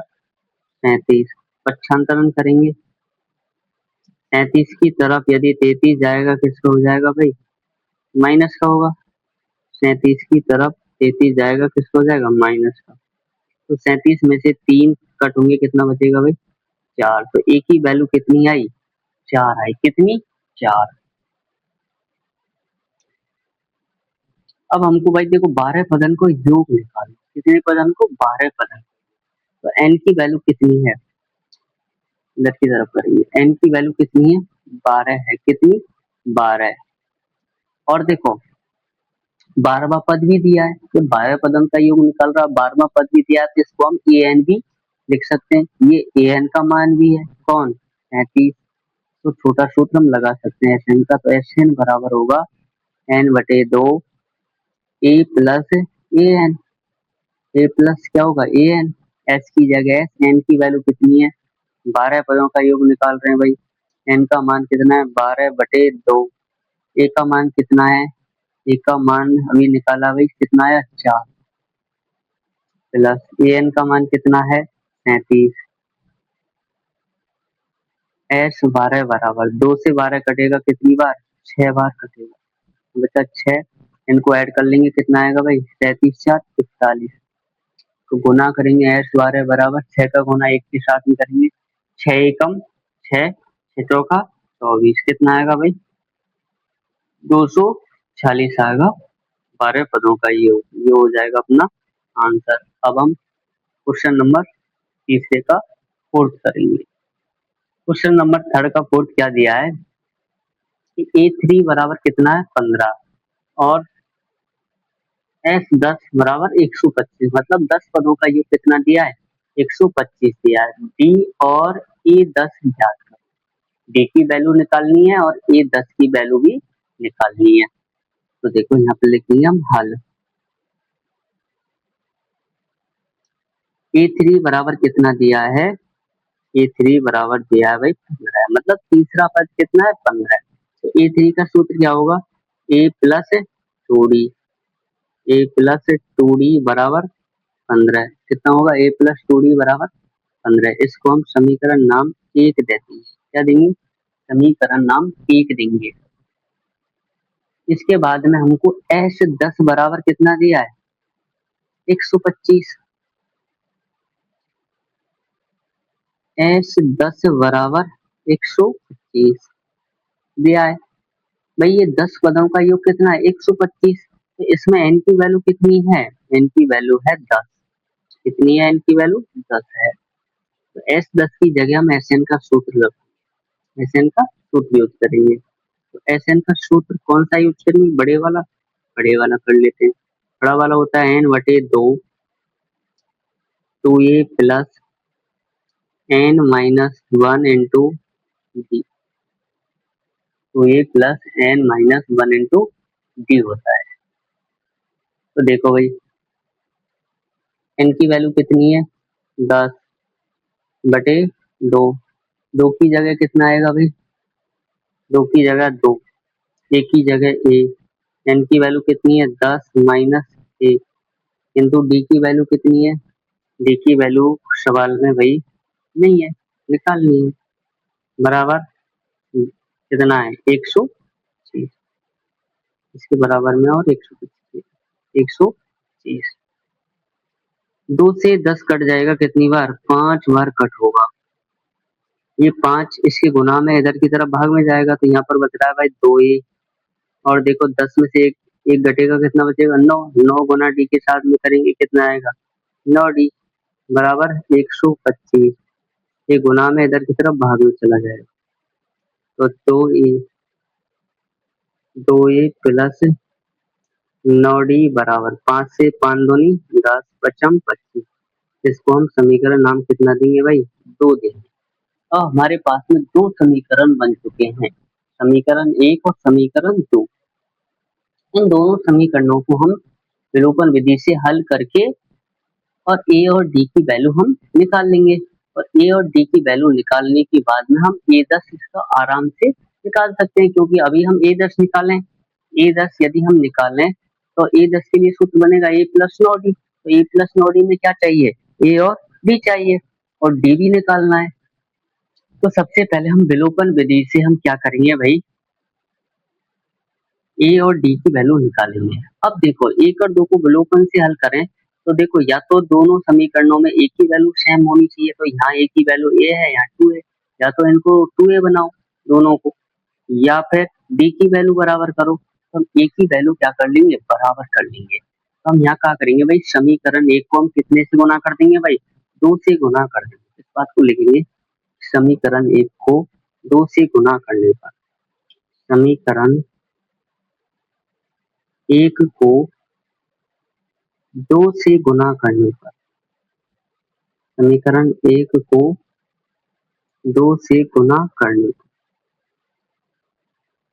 37। पक्षांतरण करेंगे। 37 की तरफ यदि 33 जाएगा किसका हो जाएगा भाई, माइनस का होगा। 37 की तरफ 33 जाएगा किसका हो जाएगा, माइनस का। तो 37 में से 3 कट होंगे, कितना बचेगा भाई, 4। तो ए की वैल्यू कितनी आई, 4 आई। कितनी, 4। अब हमको भाई देखो 12 पदन को योग निकालो। कितने पदन को, 12 पदन। तो एन की वैल्यू कितनी है, इधर की तरफ करेंगे। एन की वैल्यू कितनी है, 12 है। कितनी, 12। और देखो 12वां पद भी दिया है, तो 12 पदों का योग निकल रहा, 12वां पद भी दिया है, तो इसको हम ए एन भी लिख सकते हैं। ये ए एन का मान भी है, कौन, 37। तो छोटा सूत्र हम लगा सकते हैं एस एन का। तो एस एन बराबर होगा एन बटे 2 ए plus A N. A plus क्या होगा, ए एन। एस की जगह एस, एन की वैल्यू कितनी है, 12 पदों का योग निकाल रहे हैं भाई। एन का मान कितना है, 12/2। ए का मान कितना है, ए का मान अभी निकाला भाई, कितना है, 4। प्लस ए एन का मान कितना है, 37। एस 12 बराबर 2 से 12 कटेगा कितनी बार, 6 बार कटेगा। बचा 6। इनको ऐड कर लेंगे, कितना आएगा भाई, 37 4 41। तो गुना करेंगे, एस 12 बराबर 6 का गुना 1 के साथ में करेंगे, 6 एकम 6, 6 चौका 24। कितना आएगा भाई, 246 आएगा। 12 पदों का ये हो जाएगा अपना आंसर। अब हम क्वेश्चन नंबर तीसरे का फोर्थ करेंगे। क्वेश्चन नंबर थर्ड का फोर्थ क्या दिया है कि A3 बराबर कितना है, 15। और S10 बराबर 125। मतलब 10 पदों का योग कितना दिया है, 125 दिया है। D और A10 ज्ञात करो। D की वैल्यू निकालनी है और A10 की वैल्यू भी निकालनी है। तो देखो यहाँ पे लिखेंगे हम हल। A3 बराबर कितना दिया है, A3 बराबर दिया है भाई 15। मतलब तीसरा पद कितना है, 15। तो A3 का सूत्र क्या होगा, A plus 2D। A plus 2D बराबर 15। कितना होगा, A प्लस 2D बराबर 15। इसको हम समीकरण नाम 1 देते हैं। क्या देंगे, समीकरण नाम 1 देंगे। इसके बाद में हमको S10 बराबर कितना दिया है, 125। S10 बराबर 125 दिया है भाई। ये 10 पदों का योग कितना है, 125। तो इसमें n की वैल्यू कितनी है, n की वैल्यू है 10। कितनी है, n की वैल्यू 10 है। तो S10 की जगह हम Sn का सूत्र Sn का सूत्र यूज करेंगे। तो Sn का सूत्र कौन सा यूज करेंगे, बड़े वाला कर लेते हैं। बड़ा वाला होता है n/2 2a plus n-1 into d. 2a plus n-1 into D होता है। तो देखो भाई n की वैल्यू कितनी है, 10/2। 2 की जगह कितना आएगा भाई, 2 की जगह 2, ए की जगह ए। एन की वैल्यू कितनी है, 10 माइनस ए। किंतु डी की वैल्यू कितनी है, डी की वैल्यू सवाल में भाई नहीं है, निकालनी है। बराबर कितना है, 130। इसके बराबर में और 125, 130। 2 से 10 कट जाएगा कितनी बार, 5 बार कट होगा। ये 5 इसके गुना में इधर की तरफ भाग में जाएगा, तो यहाँ पर बच रहा है भाई 2a। और देखो 10 में से एक घटेगा, कितना बचेगा, 9। 9 गुना डी के साथ में करेंगे, कितना आएगा, 9d बराबर 125। ये गुना में इधर की तरफ भाग में चला जाएगा। तो 2a प्लस 9d बराबर 5 से 5 दूनी 10 पचम 25। इसको हम समीकरण नाम कितना देंगे भाई, 2 देंगे। और हमारे पास में 2 समीकरण बन चुके हैं, समीकरण 1 और समीकरण 2। इन दोनों समीकरणों को हम विलोपन विधि से हल करके और ए और डी की वैल्यू हम निकाल लेंगे। और ए और डी की वैल्यू निकालने के बाद में हम A10 इसका आराम से निकाल सकते हैं, क्योंकि अभी हम A10 निकालें, A10 यदि हम निकालें तो A10 के लिए सूत्र बनेगा A प्लस 9D। तो A प्लस 9D में क्या चाहिए, ए और डी चाहिए, और डी भी निकालना है। तो सबसे पहले हम विलोपन विधि से हम क्या करेंगे भाई, ए और डी की वैल्यू निकालेंगे। अब देखो एक और दो को विलोपन से हल करें तो देखो या तो दोनों समीकरणों में एक ही वैल्यू सेम होनी चाहिए, तो यहाँ ए की वैल्यू ए है, यहाँ टू है, या तो इनको टू ए बनाओ दोनों को, या फिर डी की वैल्यू बराबर करो, तो हम ए की वैल्यू क्या कर लेंगे, बराबर कर लेंगे। तो हम यहाँ क्या करेंगे भाई, समीकरण एक को हम कितने से गुना कर देंगे भाई, दो से गुना कर देंगे। इस बात को लिखेंगे, समीकरण एक को दो से गुना करने पर, समीकरण एक को दो से गुना करने पर, समीकरण एक को दो से गुना करने पर,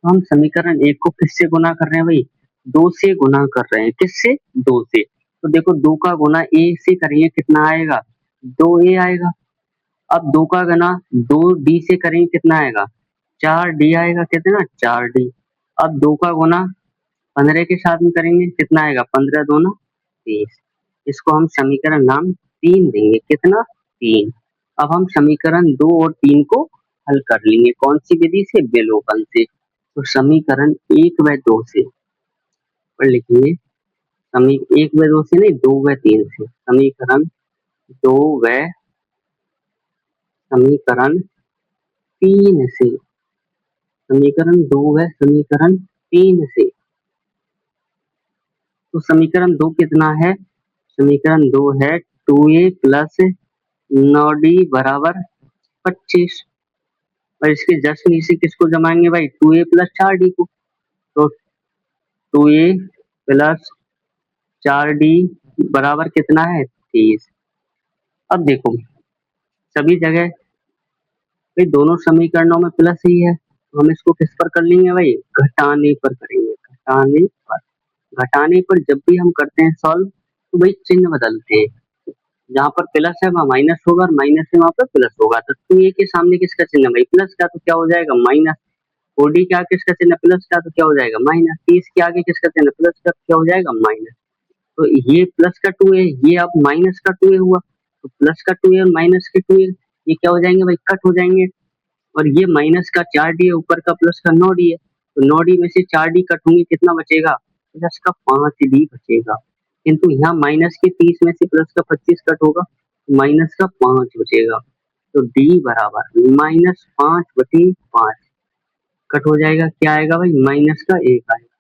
तो हम समीकरण एक को किससे गुना कर रहे हैं भाई, दो से गुना कर रहे हैं, किससे, दो से। तो देखो दो का गुना ए से करेंगे कितना आएगा, दो ए आएगा। अब दो का गुना दो डी से करेंगे कितना आएगा, चार डी आएगा, कितना, चार डी। अब दो का गुना 15 के साथ में करेंगे कितना आएगा, 15 दूना 30। इसको हम समीकरण नाम तीन देंगे, कितना, तीन। अब हम समीकरण दो और तीन को हल कर लेंगे, कौन सी विधि से, विलोपन से। तो समीकरण एक व दो से, और लिखिए समी एक व दो से नहीं, दो व तीन से, समीकरण दो व समीकरण तीन से, समीकरण दो व समीकरण तीन से। तो समीकरण दो कितना है, समीकरण दो है टू ए प्लस नौ डी बराबर 25, और इसके जस्ट नीचे किसको जमाएंगे भाई, टू ए प्लस चार डी को। तो टू ए प्लस चार डी बराबर कितना है, 30। अब देखो सभी जगह भाई दोनों समीकरणों में प्लस ही है, तो हम इसको किस पर कर लेंगे भाई, घटाने पर करेंगे, घटाने पर। घटाने पर जब भी हम करते हैं सॉल्व तो भाई चिन्ह बदलते हैं, जहाँ पर प्लस है वहाँ माइनस होगा, और माइनस है वहाँ पर प्लस होगा। तो टू ए के सामने किसका चिन्ह है भाई, प्लस का, तो क्या हो जाएगा माइनस। फोर डी के आगे किसका चिन्ह प्लस का, तो क्या हो जाएगा माइनस। 30 के आगे किसका चिन्ह प्लस का, तो क्या हो जाएगा माइनस। तो ये प्लस का टू है, ये अब माइनस का टू है हुआ, तो प्लस का टू है और माइनस के टू है, ये क्या हो जाएंगे भाई, कट हो जाएंगे। और ये माइनस का चार डी है, ऊपर का प्लस का नौ डी है, तो नौ डी में से चार डी कट होंगे, कितना बचेगा, प्लस का पांच डी बचेगा। किंतु यहाँ माइनस के 30 में से प्लस का 25 कट होगा, तो माइनस का पांच बचेगा। तो डी बराबर माइनस पांच बटे पांच, कट हो जाएगा, क्या आएगा भाई, माइनस का एक आएगा।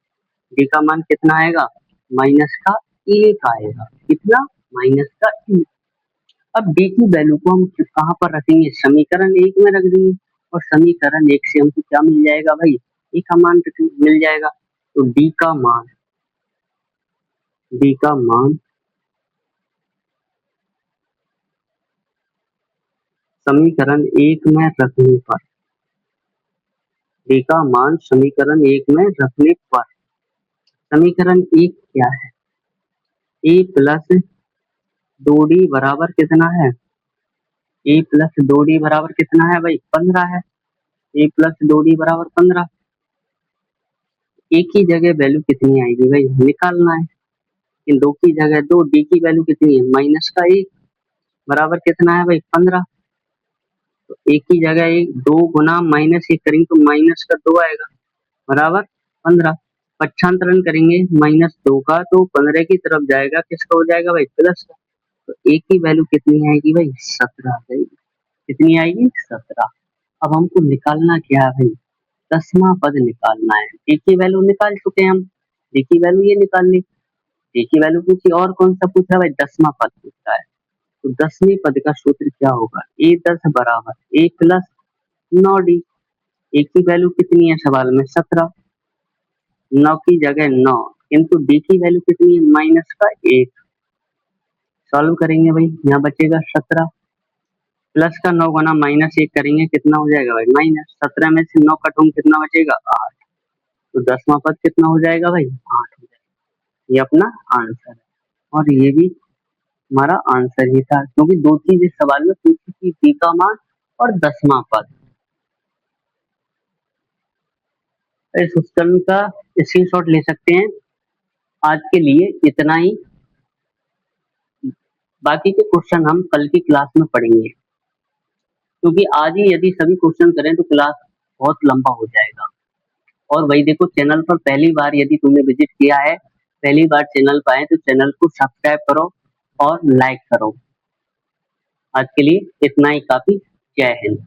डी का मान कितना आएगा, माइनस का एक आएगा, कितना, माइनस का एक। अब डी की वैल्यू को हम कहाँ पर रखेंगे, समीकरण एक में रख देंगे, और समीकरण एक से हमको क्या मिल जाएगा भाई, डी का मान मिल जाएगा। तो डी का मान समीकरण एक में रखने पर, डी का मान समीकरण एक में रखने पर, समीकरण एक क्या है, ए प्लस दो डी बराबर कितना है, ए प्लस दो डी बराबर कितना है भाई, 15 है। ए प्लस दो डी बराबर 15, एक की जगह वैल्यू कितनी आएगी भाई, निकालना है। इन दो की जगह दो, डी की वैल्यू कितनी है, माइनस का एक बराबर कितना है भाई, 15। तो एक की जगह एक, दो गुना माइनस एक करेंगे तो माइनस का दो आएगा, बराबर 15। पक्षांतरण करेंगे माइनस दो का, तो 15 की तरफ जाएगा, किसका हो जाएगा भाई, प्लस का। तो एक की वैल्यू कितनी आएगी भाई, 17 आएगी, कितनी आएगी, 17। अब हमको निकालना क्या है भाई, दसवां पद निकालना है। डी की वैल्यू निकाल चुके हैं हम, डी की वैल्यू ये निकाल ली, डी की वैल्यू पूछी, और कौन सा पूछा भाई, दसवां पद पूछा है। तो दसवें पद का सूत्र क्या होगा, ए दस बराबर ए प्लस नौ डी। ए की वैल्यू कितनी है सवाल में, 17, नौ की जगह नौ, किंतु डी की वैल्यू कितनी है, माइनस का एक। सॉल्व करेंगे भाई, यहाँ बचेगा 17, प्लस का नौ गुना माइनस एक करेंगे, कितना हो जाएगा भाई, माइनस। 17 में से नौ कटोगे कितना बचेगा, 8। तो दसवां पद कितना हो जाएगा भाई, 8 हो जाएगा। ये अपना आंसर है, और ये भी हमारा आंसर ही था, क्योंकि दो चीज इस सवाल में पूछी थी, डी का मान और दसवां पद। इस उत्तर का स्क्रीनशॉट ले सकते हैं। आज के लिए इतना ही, बाकी के क्वेश्चन हम कल की क्लास में पढ़ेंगे। क्योंकि आज ही यदि सभी क्वेश्चन करें तो क्लास बहुत लंबा हो जाएगा। और वही देखो, चैनल पर पहली बार यदि तुमने विजिट किया है, पहली बार चैनल पर आए तो चैनल को सब्सक्राइब करो और लाइक करो। आज के लिए इतना ही काफी। जय हिंद।